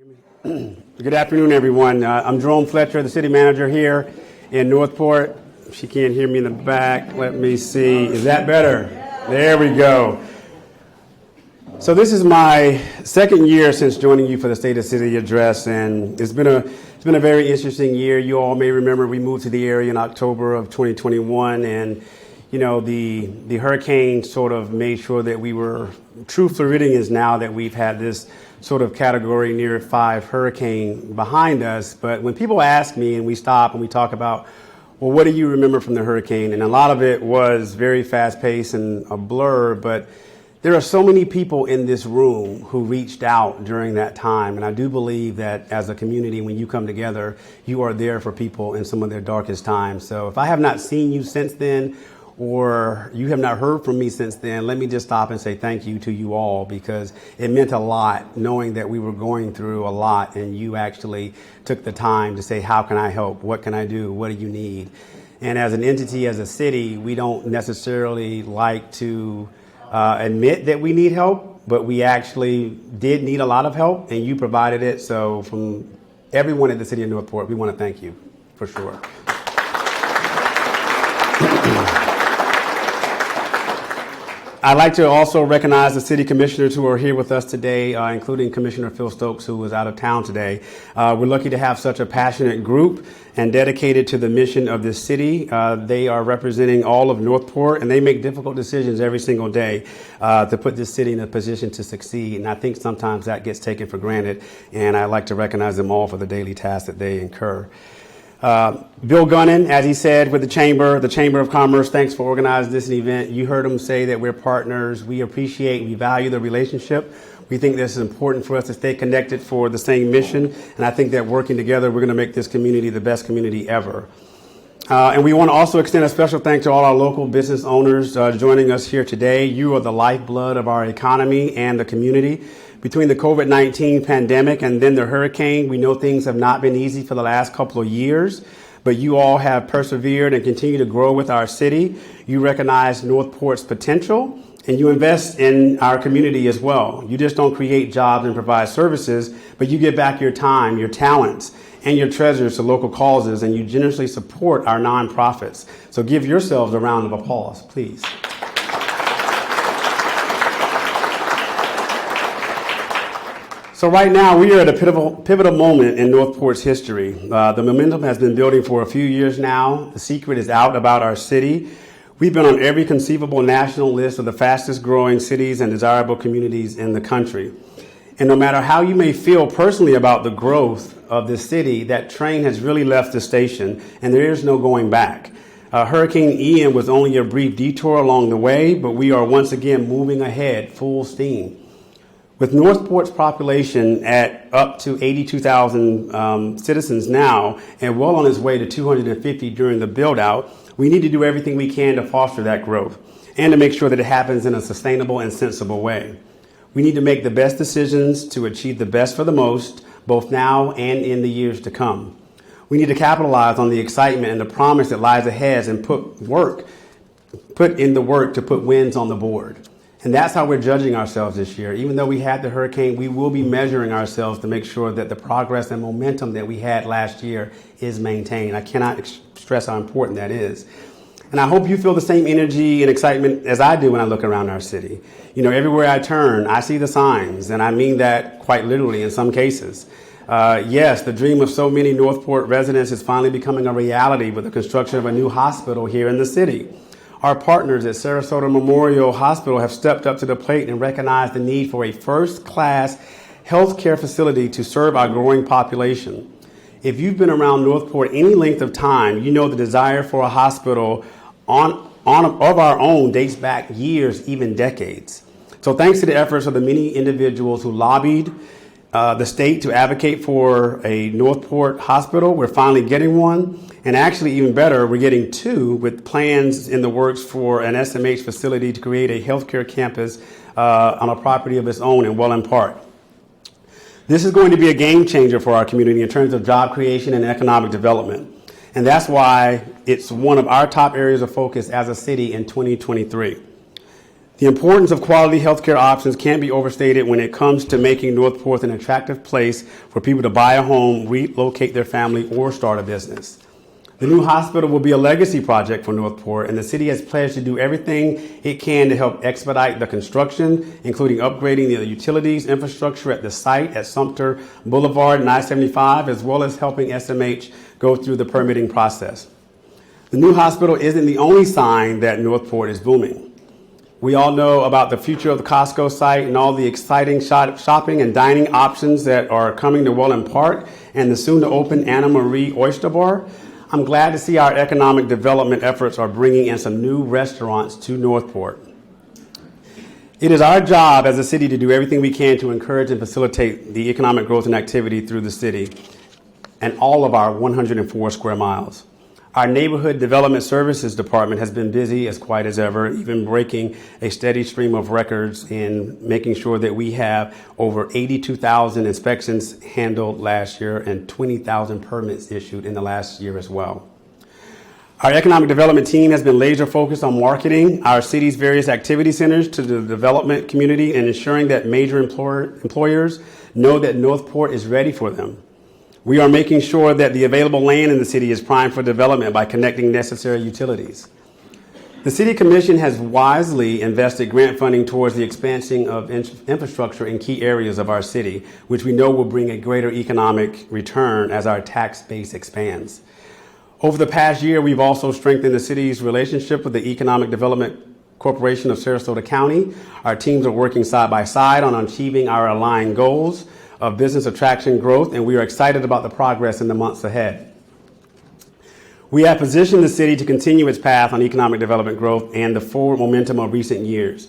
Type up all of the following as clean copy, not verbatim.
Good afternoon, everyone. I'm Jerome, Fletcher, the city manager here in Northport. She can't hear me in the back. Let me see. Is that better? There we go. So this is my second year since joining you for the State of City Address, and it's been a very interesting year. You all may remember we moved to the area in October of 2021, and you know the hurricane sort of made sure that we were true Floridians now that we've had this sort of category near 5 hurricane behind us. But when people ask me and we stop and we talk about, well, what do you remember from the hurricane? And a lot of it was very fast paced and a blur, but there are so many people in this room who reached out during that time. And I do believe that as a community, when you come together, you are there for people in some of their darkest times. So if I have not seen you since then, or you have not heard from me since then, let me just stop and say thank you to you all, because it meant a lot knowing that we were going through a lot and you actually took the time to say, how can I help? What can I do? What do you need? And as an entity, as a city, we don't necessarily like to admit that we need help, but we actually did need a lot of help and you provided it. So from everyone at the city of Northport, we want to thank you for sure. I'd like to also recognize the city commissioners who are here with us today, including Commissioner Phil Stokes, who was out of town today. We're lucky to have such a passionate group and dedicated to the mission of this city. They are representing all of Northport, and they make difficult decisions every single day to put this city in a position to succeed. And I think sometimes that gets taken for granted, and I'd like to recognize them all for the daily tasks that they incur. Bill Gunnan, as he said, with the Chamber of Commerce, thanks for organizing this event. You heard him say that we're partners. We appreciate, we value the relationship. We think this is important for us to stay connected for the same mission. And I think that working together, we're going to make this community the best community ever. And we want to also extend a special thanks to all our local business owners joining us here today. You are the lifeblood of our economy and the community. Between the COVID-19 pandemic and then the hurricane, we know things have not been easy for the last couple of years, but you all have persevered and continue to grow with our city. You recognize Northport's potential and you invest in our community as well. You just don't create jobs and provide services, but you give back your time, your talents, and your treasures to local causes, and you generously support our nonprofits. So give yourselves a round of applause, please. So right now, we are at a pivotal moment in Northport's history. The momentum has been building for a few years now. The secret is out about our city. We've been on every conceivable national list of the fastest growing cities and desirable communities in the country. And no matter how you may feel personally about the growth of this city, that train has really left the station and there is no going back. Hurricane Ian was only a brief detour along the way, but we are once again moving ahead full steam. With Northport's population at up to 82,000 citizens now and well on its way to 250 during the build out, we need to do everything we can to foster that growth and to make sure that it happens in a sustainable and sensible way. We need to make the best decisions to achieve the best for the most, both now and in the years to come. We need to capitalize on the excitement and the promise that lies ahead and put in the work to put wins on the board. And that's how we're judging ourselves this year. Even though we had the hurricane, we will be measuring ourselves to make sure that the progress and momentum that we had last year is maintained. I cannot stress how important that is. And I hope you feel the same energy and excitement as I do when I look around our city. You know, everywhere I turn, I see the signs, and I mean that quite literally in some cases. Yes, the dream of so many Northport residents is finally becoming a reality with the construction of a new hospital here in the city. Our partners at Sarasota Memorial Hospital have stepped up to the plate and recognized the need for a first-class healthcare facility to serve our growing population. If you've been around Northport any length of time, you know the desire for a hospital of our own dates back years, even decades. So thanks to the efforts of the many individuals who lobbied the state to advocate for a Northport hospital, we're finally getting one. And actually, even better, we're getting 2 with plans in the works for an SMH facility to create a healthcare campus on a property of its own in Welland Park. This is going to be a game changer for our community in terms of job creation and economic development. And that's why it's one of our top areas of focus as a city in 2023. The importance of quality healthcare options can't be overstated when it comes to making Northport an attractive place for people to buy a home, relocate their family, or start a business. The new hospital will be a legacy project for Northport, and the city has pledged to do everything it can to help expedite the construction, including upgrading the utilities infrastructure at the site at Sumter Boulevard and I-75, as well as helping SMH go through the permitting process. The new hospital isn't the only sign that Northport is booming. We all know about the future of the Costco site and all the exciting shopping and dining options that are coming to Welland Park and the soon-to-open Anna Marie Oyster Bar. I'm glad to see our economic development efforts are bringing in some new restaurants to Northport. It is our job as a city to do everything we can to encourage and facilitate the economic growth and activity through the city and all of our 104 square miles. Our Neighborhood Development Services Department has been busy as quiet as ever, even breaking a steady stream of records and making sure that we have over 82,000 inspections handled last year and 20,000 permits issued in the last year as well. Our economic development team has been laser focused on marketing our city's various activity centers to the development community and ensuring that major employers know that Northport is ready for them. We are making sure that the available land in the city is primed for development by connecting necessary utilities. The City Commission has wisely invested grant funding towards the expansion of infrastructure in key areas of our city, which we know will bring a greater economic return as our tax base expands. Over the past year, we've also strengthened the city's relationship with the Economic Development Corporation of Sarasota County. Our teams are working side by side on achieving our aligned goals of business attraction growth, and we are excited about the progress in the months ahead. We have positioned the city to continue its path on economic development growth and the forward momentum of recent years.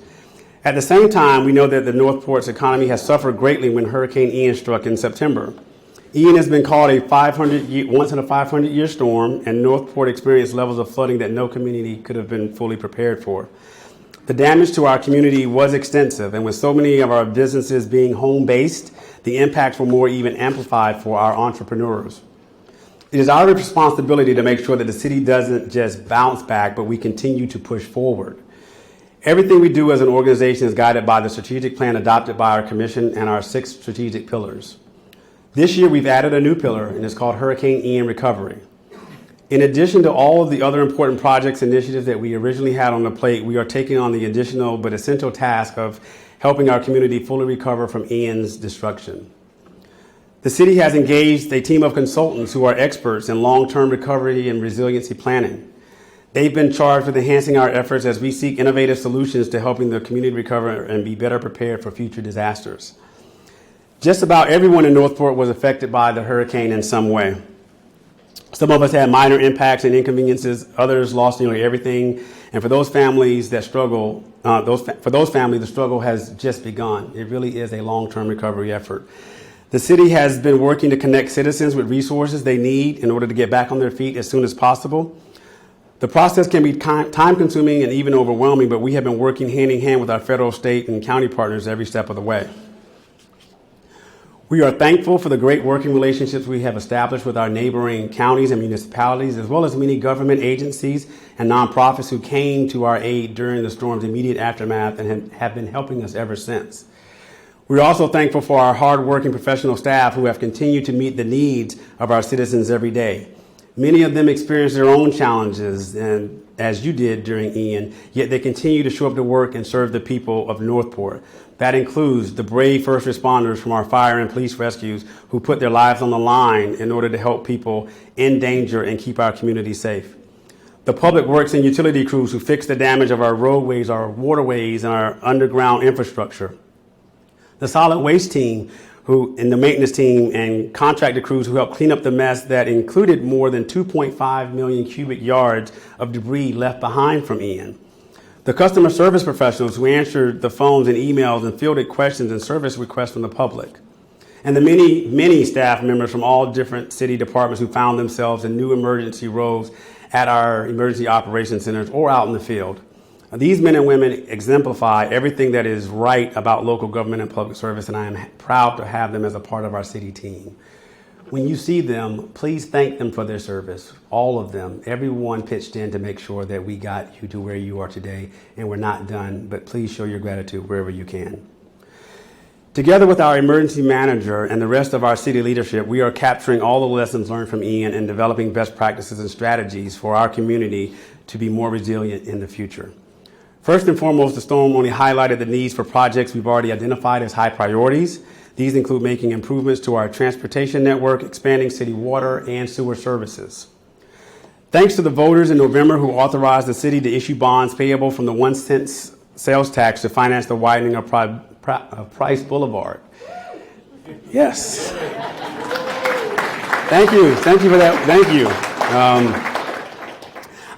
At the same time, we know that the Northport's economy has suffered greatly when Hurricane Ian struck in September. Ian has been called a once in a 500-year storm, and Northport experienced levels of flooding that no community could have been fully prepared for. The damage to our community was extensive, and with so many of our businesses being home-based, the impacts were more even amplified for our entrepreneurs. It is our responsibility to make sure that the city doesn't just bounce back, but we continue to push forward. Everything we do as an organization is guided by the strategic plan adopted by our commission and our 6 strategic pillars. This year, we've added a new pillar, and it's called Hurricane Ian Recovery. In addition to all of the other important projects and initiatives that we originally had on the plate, we are taking on the additional but essential task of helping our community fully recover from Ian's destruction. The city has engaged a team of consultants who are experts in long-term recovery and resiliency planning. They've been charged with enhancing our efforts as we seek innovative solutions to helping the community recover and be better prepared for future disasters. Just about everyone in Northport was affected by the hurricane in some way. Some of us had minor impacts and inconveniences. Others lost nearly everything. And for those families that struggle, the struggle has just begun. It really is a long-term recovery effort. The city has been working to connect citizens with resources they need in order to get back on their feet as soon as possible. The process can be time-consuming and even overwhelming, but we have been working hand-in-hand with our federal, state, and county partners every step of the way. We are thankful for the great working relationships we have established with our neighboring counties and municipalities, as well as many government agencies and nonprofits who came to our aid during the storm's immediate aftermath and have been helping us ever since. We're also thankful for our hardworking professional staff who have continued to meet the needs of our citizens every day. Many of them experience their own challenges, and as you did during Ian, yet they continue to show up to work and serve the people of Northport. That includes the brave first responders from our fire and police rescues who put their lives on the line in order to help people in danger and keep our community safe. The public works and utility crews who fix the damage of our roadways, our waterways, and our underground infrastructure. The solid waste team and the maintenance team and contractor crews who helped clean up the mess that included more than 2.5 million cubic yards of debris left behind from Ian. The customer service professionals who answered the phones and emails and fielded questions and service requests from the public. And the many staff members from all different city departments who found themselves in new emergency roles at our emergency operations centers or out in the field. These men and women exemplify everything that is right about local government and public service, and I am proud to have them as a part of our city team. When you see them, please thank them for their service. All of them, everyone pitched in to make sure that we got you to where you are today, and we're not done, but please show your gratitude wherever you can. Together with our emergency manager and the rest of our city leadership, we are capturing all the lessons learned from Ian and developing best practices and strategies for our community to be more resilient in the future. First and foremost, the storm only highlighted the needs for projects we've already identified as high priorities. These include making improvements to our transportation network, expanding city water and sewer services. Thanks to the voters in November who authorized the city to issue bonds payable from the 1 cent sales tax to finance the widening of Price Boulevard. Yes. Thank you for that. Thank you.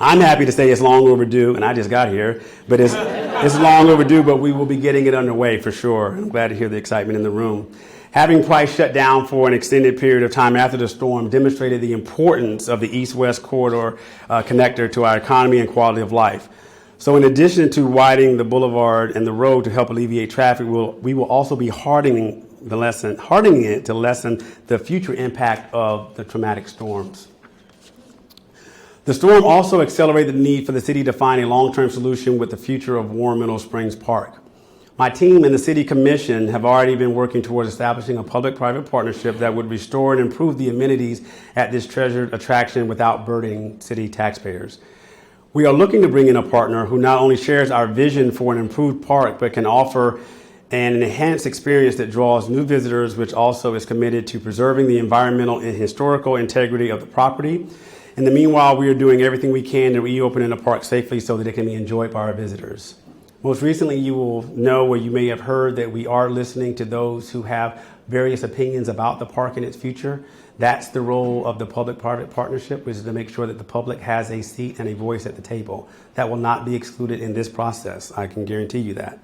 I'm happy to say it's long overdue, and I just got here, but it's long overdue, but we will be getting it underway for sure. I'm glad to hear the excitement in the room. Having Price shut down for an extended period of time after the storm demonstrated the importance of the east-west corridor connector to our economy and quality of life. So in addition to widening the boulevard and the road to help alleviate traffic, we will also be hardening it to lessen the future impact of the traumatic storms. The storm also accelerated the need for the city to find a long-term solution with the future of Warren Middle Springs Park. My team and the City Commission have already been working towards establishing a public-private partnership that would restore and improve the amenities at this treasured attraction without burdening city taxpayers. We are looking to bring in a partner who not only shares our vision for an improved park, but can offer an enhanced experience that draws new visitors, which also is committed to preserving the environmental and historical integrity of the property. In the meanwhile, we are doing everything we can to reopen the park safely so that it can be enjoyed by our visitors. Most recently, you will know, or you may have heard, that we are listening to those who have various opinions about the park and its future. That's the role of the public-private partnership, which is to make sure that the public has a seat and a voice at the table. That will not be excluded in this process. I can guarantee you that.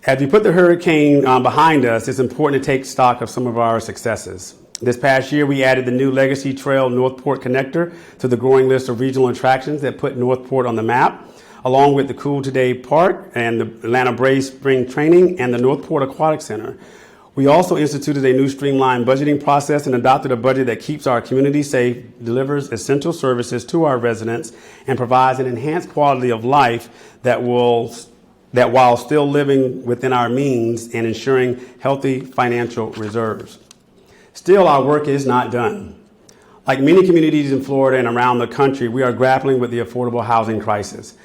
As we put the hurricane behind us, it's important to take stock of some of our successes. This past year, we added the new Legacy Trail Northport Connector to the growing list of regional attractions that put Northport on the map, along with the Cool Today Park and the Atlanta Braves Spring Training and the Northport Aquatic Center. We also instituted a new streamlined budgeting process and adopted a budget that keeps our community safe, delivers essential services to our residents, and provides an enhanced quality of life that while still living within our means and ensuring healthy financial reserves. Still, our work is not done. Like many communities in Florida and around the country, we are grappling with the affordable housing crisis.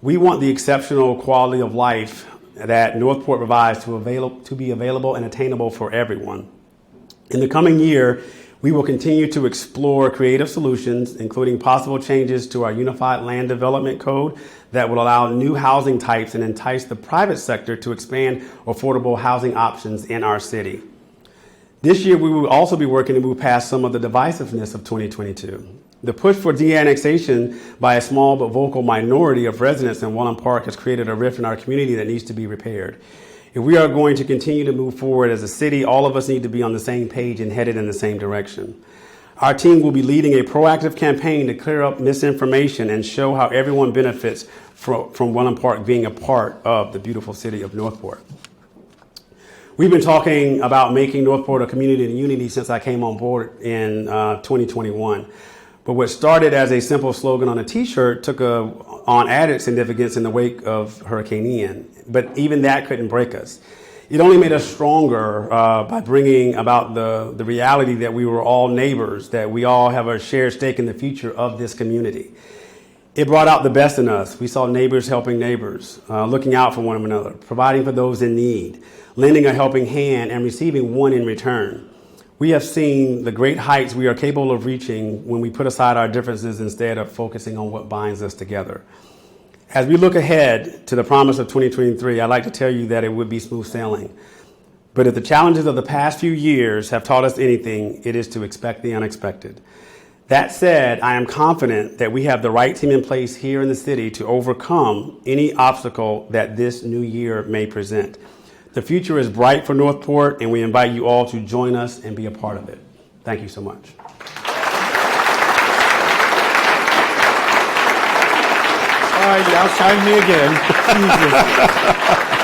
We want the exceptional quality of life that Northport provides to be available and attainable for everyone. In the coming year, we will continue to explore creative solutions, including possible changes to our Unified Land Development Code that will allow new housing types and entice the private sector to expand affordable housing options in our city. This year, we will also be working to move past some of the divisiveness of 2022. The push for de-annexation by a small but vocal minority of residents in Wallen Park has created a rift in our community that needs to be repaired. If we are going to continue to move forward as a city, all of us need to be on the same page and headed in the same direction. Our team will be leading a proactive campaign to clear up misinformation and show how everyone benefits from Wallen Park being a part of the beautiful city of Northport. We've been talking about making Northport a community of unity since I came on board in 2021. But what started as a simple slogan on a t-shirt took on added significance in the wake of Hurricane Ian. But even that couldn't break us. It only made us stronger by bringing about the reality that we were all neighbors, that we all have a shared stake in the future of this community. It brought out the best in us. We saw neighbors helping neighbors, looking out for one another, providing for those in need, lending a helping hand, and receiving one in return. We have seen the great heights we are capable of reaching when we put aside our differences instead of focusing on what binds us together. As we look ahead to the promise of 2023, I'd like to tell you that it would be smooth sailing. But if the challenges of the past few years have taught us anything, it is to expect the unexpected. That said, I am confident that we have the right team in place here in the city to overcome any obstacle that this new year may present. The future is bright for Northport, and we invite you all to join us and be a part of it. Thank you so much. All right, y'all shine me again. Jesus.